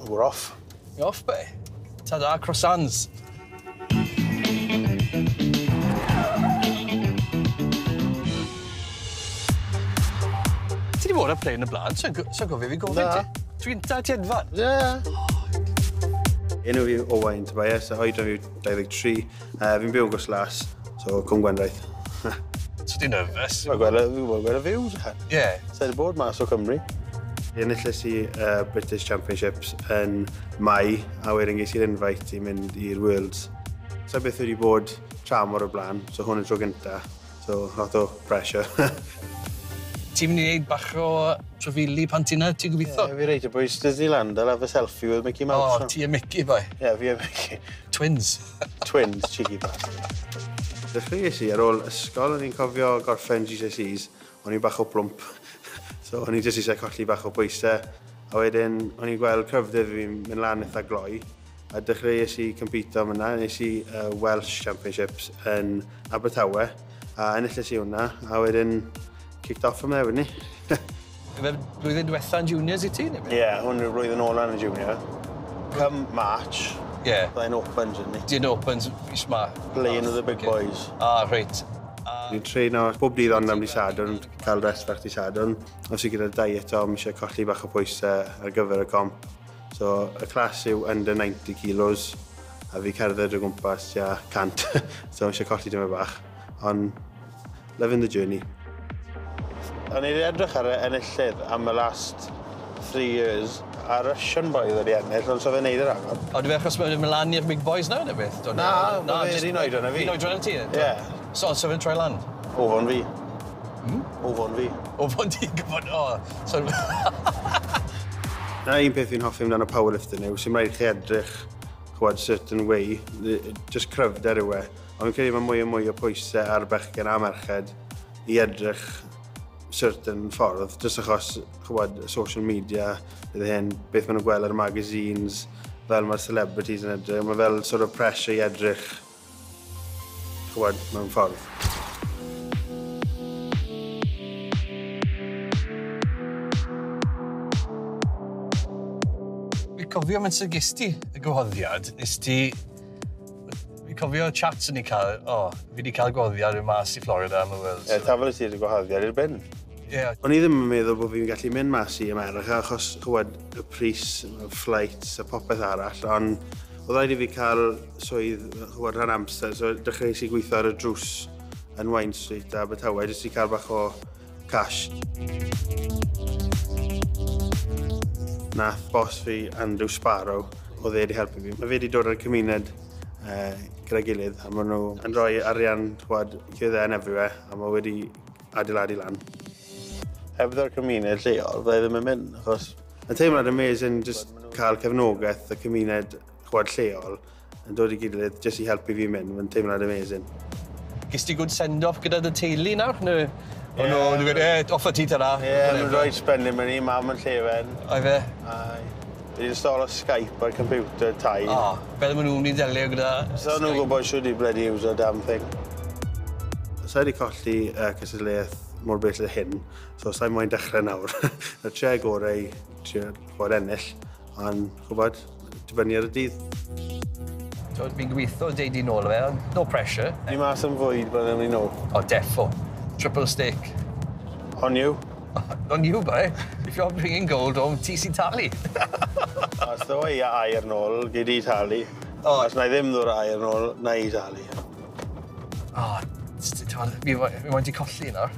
We're off. You're off, be? Ta-da, croissants. Ti di bod ar play yn y blaen? Sa'n gofio fi gofyn ti? Dwi'n da ti Edfan? Enw fi Owain Tobias, a oedran fi 23. Fi'n byw yn Gwslas, so Cwm Gwendraeth. So ti'n nervous? Fi'n gweld y views. Ie. Sa'n bod mas o Cymru. Enillais i British Championships yn Mai, a wedyn ges i'r invite i mynd i'r Worlds. Sa'n beth wedi bod tramor o blaen, so hwn y tro gynta, so lot o pressure. Ti'n mynd i wneud bach o trafili pan ti'n yna, ti'n gobeithio? Fi reit o bwys Disney Land, a laf y selfie with Mickey Mouse. O, ti a Mickey, boi? Ie, fi a Mickey. Twins. Twins, cheeky bastard. Dechreuais i ar ôl ysgol, o'n i'n cofio gorffen GCSEs, o'n i'n bach o plwmp. So o'n i'n jyst eisiau colli bach o bwysau. A wedyn, o'n i'n gweld cryfdydd fi'n mynd lan eitha gloi. A dechreuais i compito am hynna, nes i Welsh Championships yn Abertawe. A enillais i hwnna, a wedyn kicked off am there, wedyn ni. Yfe blwyddyn diwetha'n juniors i ti, neu beth? Ie, hwn yw'r blwyddyn ola yn y junior. Come March, Ie. byddai'n opens, ydyn ni. Di'n opens, is ma. Playing of the big boys. Ah, reit. Ni'n treino bob dydd ond am di Sadwrn, cael resfach di Sadwrn. Os i gyda'r diet o, mi eisiau colli bach o pwysau ar gyfer y comp. So, y clas yw under 90 kilos, a fi cerdded o gwmpas, 100. So, mi eisiau colli dyma bach. Ond, loving the journey. O'n i wedi edrych ar y enillydd am y last 3 years, a Russian boy wedi ennill, ond so fe'n neud yr agor. O, dwi'n achos mae'n mynd lan i'r big boys nawr, neu beth? Na, fe'n un oedran na fi. Un oedran na ti? Ie. So fe'n troi lan? Ofon fi. Ofon fi. Ofon ti gyfod, o. So... Na un peth fi'n hoffi amdano powerlifting yw, sy'n rhaid chi edrych, chwad, certain way, just cryfder yw e. Ond fi'n credu mae mwy o pwysau ar bechgyn a merched i edrych certain ffordd, jyst achos, chwad, social media, bydd hyn, beth maen nhw'n gweld ar magazines, fel mae'r celebrities yn edrych, mae fel sort of pressure i edrych, chwad, mewn ffordd. Fi'n cofio mynd sy'n gysdi y gwahoddiad, nes ti... Fi'n cofio chats yn ei cael, fi wedi cael gwahoddiad yn mas i Florida am y Worlds. Tafel y ti wedi gwahoddiad i'r bin. O'n i ddim yn meddwl bod fi'n gallu mynd mas i America, achos chwad y pris, y flights a popeth arall, ond oedd rhaid i fi cael swydd chwad rhan amser, so dechreuais i gweithio ar y drws yn Wine Street a Abertawe, jyst i cael bach o cash. Nath bos fi, Andrew Sparrow, oedd e wedi helpu fi. Mae fe wedi dod ar y cymuned gyda'i gilydd, a maen nhw yn rhoi arian chwad cydden everywhere, a mae wedi adeiladu lan. Hebddo'r cymuned lleol, fydde ddim yn mynd, achos yn teimlad amazing just cael cefnogaeth y cymuned chwad lleol yn dod i gilydd jyst i helpu fi mynd, mae'n teimlad amazing. Gys ti good send-off gyda dy teulu nawr? Neu... O no, dwi'n gweud, offa ti ta-ra. Ie, nhw'n rhoi spennu mynd i mam yn llefen. Ai fe? Ai. Fi'n install o Skype ar computer tai. Fel maen nhw'n i delio gyda... So nhw'n gwybod siwr i bloody use a damn thing. Sa wedi colli cystadleuaeth mor bell y hyn, so sa'n moyn dechrau nawr. Y tre gorau trio chwad ennill, ond chwbod, dibynnu ar y dydd. Fi'n gobeithio deud i nôl o fe, no pressure. Ni mas yn fwyd, but then we know. O, defo. Triple stick. On you? On you, boy. If you're bringing gold home, ti sy'n talu. Os ddo i air nôl, gyd i talu. Os na i ddim ddod air nôl, na i talu. Fi moyn ti colli nawr.